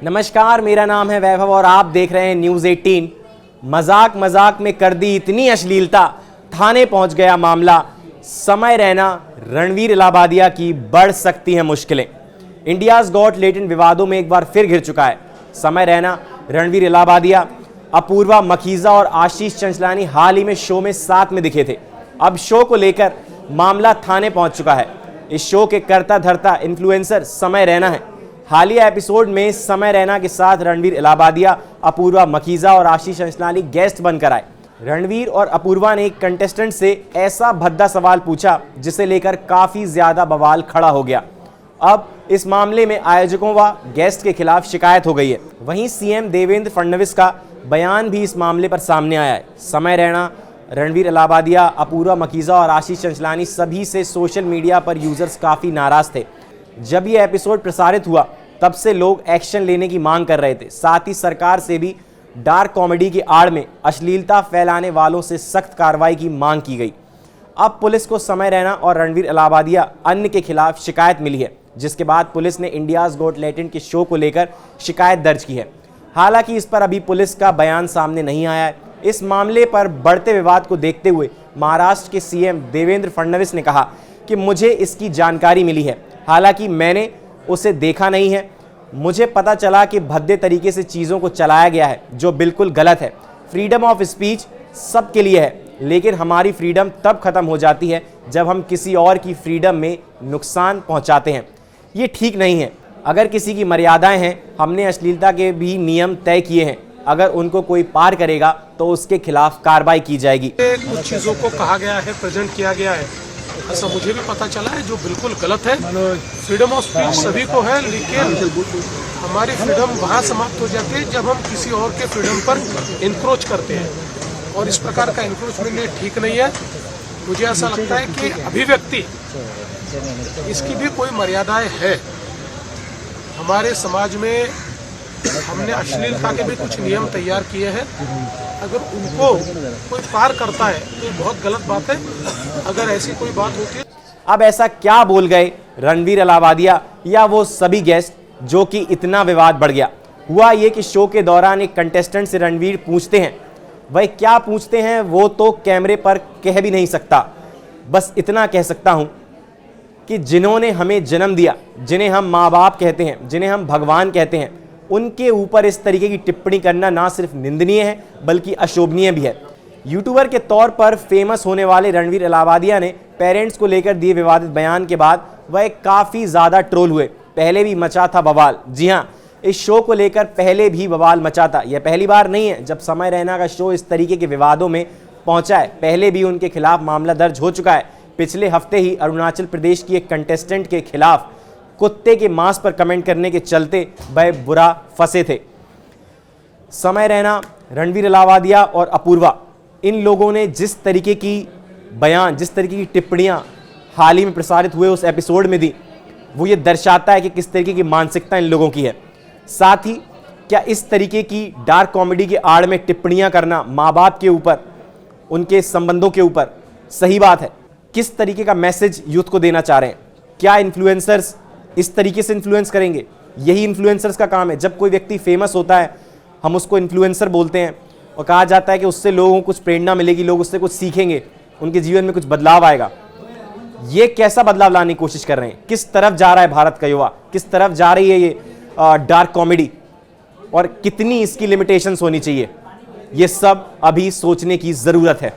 नमस्कार, मेरा नाम है वैभव और आप देख रहे हैं न्यूज़ 18। मजाक मजाक में कर दी इतनी अश्लीलता, थाने पहुंच गया मामला। समय रैना, रणवीर इलाहाबादिया की बढ़ सकती हैं मुश्किलें। इंडियाज़ गॉट टैलेंट विवादों में एक बार फिर घिर चुका है। समय रैना, रणवीर इलाहाबादिया, अपूर्वा मखीजा और आशीष चंचलानी हाल ही में शो में साथ में दिखे थे। अब शो को लेकर मामला थाने पहुंच चुका है। इस शो के कर्ता धर्ता इन्फ्लुएंसर समय रैना है। हालिया एपिसोड में समय रैना के साथ रणवीर इलाहाबादिया, अपूर्वा मखीजा और आशीष चंचलानी गेस्ट बनकर आए। रणवीर और अपूर्वा ने एक कंटेस्टेंट से ऐसा भद्दा सवाल पूछा जिसे लेकर काफी ज्यादा बवाल खड़ा हो गया। अब इस मामले में आयोजकों व गेस्ट के खिलाफ शिकायत हो गई है। वहीं सीएम देवेंद्र फडणवीस का बयान भी इस मामले पर सामने आया है। समय रैना, रणवीर इलाहाबादिया, अपूर्वा मखीजा और आशीष चंचलानी सभी से सोशल मीडिया पर यूजर्स काफ़ी नाराज़ थे। जब ये एपिसोड प्रसारित हुआ तब से लोग एक्शन लेने की मांग कर रहे थे। साथ ही सरकार से भी डार्क कॉमेडी की आड़ में अश्लीलता फैलाने वालों से सख्त कार्रवाई की मांग की गई। अब पुलिस को समय रैना और रणवीर इलाहाबादिया अन्य के खिलाफ शिकायत मिली है, जिसके बाद पुलिस ने इंडियाज़ गॉट टैलेंट के शो को लेकर शिकायत दर्ज की है। हालांकि इस पर अभी पुलिस का बयान सामने नहीं आया है। इस मामले पर बढ़ते विवाद को देखते हुए महाराष्ट्र के सीएम देवेंद्र फडणवीस ने कहा कि मुझे इसकी जानकारी मिली है, हालांकि मैंने उसे देखा नहीं है। मुझे पता चला कि भद्दे तरीके से चीज़ों को चलाया गया है, जो बिल्कुल गलत है। फ्रीडम ऑफ स्पीच सबके लिए है, लेकिन हमारी फ्रीडम तब खत्म हो जाती है जब हम किसी और की फ्रीडम में नुकसान पहुंचाते हैं। ये ठीक नहीं है। अगर किसी की मर्यादाएं हैं, हमने अश्लीलता के भी नियम तय किए हैं। अगर उनको कोई पार करेगा तो उसके खिलाफ कार्रवाई की जाएगी। कुछ चीज़ों को कहा गया है, प्रेजेंट किया गया है, ऐसा मुझे भी पता चला है, जो बिल्कुल गलत है। फ्रीडम ऑफ स्पीच सभी को है, लेकिन हमारी फ्रीडम वहाँ समाप्त हो जाती है जब हम किसी और के फ्रीडम पर इंक्रोच करते हैं, और इस प्रकार का इंक्रोच मेरे लिए ठीक नहीं है। मुझे ऐसा लगता है कि अभिव्यक्ति, इसकी भी कोई मर्यादाएं है। हमारे समाज में हमने अश्लीलता के भी कुछ नियम तैयार किए हैं। अगर उनको कोई पार करता है तो ये बहुत गलत बात है। अगर ऐसी कोई बात होती है, अब ऐसा क्या बोल गए रणवीर इलाहाबादिया या वो सभी गेस्ट जो कि इतना विवाद बढ़ गया? हुआ ये कि शो के दौरान एक कंटेस्टेंट से रणवीर पूछते हैं, वह क्या पूछते हैं वो तो कैमरे पर कह भी नहीं सकता। बस इतना कह सकता हूं कि जिन्होंने हमें जन्म दिया, जिन्हें हम माँ बाप कहते हैं, जिन्हें हम भगवान कहते हैं, उनके ऊपर इस तरीके की टिप्पणी करना ना सिर्फ निंदनीय है बल्कि अशोभनीय भी है। यूट्यूबर के तौर पर फेमस होने वाले रणवीर इलाहाबादिया ने पेरेंट्स को लेकर दिए विवादित बयान के बाद वह काफ़ी ज़्यादा ट्रोल हुए। पहले भी मचा था बवाल। जी हाँ, इस शो को लेकर पहले भी बवाल मचा था। यह पहली बार नहीं है जब समय रैना का शो इस तरीके के विवादों में पहुंचा है। पहले भी उनके खिलाफ मामला दर्ज हो चुका है। पिछले हफ्ते ही अरुणाचल प्रदेश की एक कंटेस्टेंट के खिलाफ कुत्ते के मांस पर कमेंट करने के चलते वह बुरा फंसे थे। समय रैना, रणवीर इलाहाबादिया और अपूर्वा, इन लोगों ने जिस तरीके की बयान, जिस तरीके की टिप्पणियां हाल ही में प्रसारित हुए उस एपिसोड में दी, वो ये दर्शाता है कि किस तरीके की मानसिकता इन लोगों की है। साथ ही क्या इस तरीके की डार्क कॉमेडी के आड़ में टिप्पणियां करना माँ बाप के ऊपर, उनके संबंधों के ऊपर सही बात है? किस तरीके का मैसेज यूथ को देना चाह रहे हैं? क्या इन्फ्लुएंसर्स इस तरीके से इन्फ्लुएंस करेंगे? यही इन्फ्लुएंसर्स का काम है। जब कोई व्यक्ति फेमस होता है, हम उसको इन्फ्लुएंसर बोलते हैं और कहा जाता है कि उससे लोगों को कुछ प्रेरणा मिलेगी, लोग उससे कुछ सीखेंगे, उनके जीवन में कुछ बदलाव आएगा। ये कैसा बदलाव लाने की कोशिश कर रहे हैं? किस तरफ जा रहा है भारत का युवा? किस तरफ जा रही है ये डार्क कॉमेडी, और कितनी इसकी लिमिटेशंस होनी चाहिए? ये सब अभी सोचने की ज़रूरत है।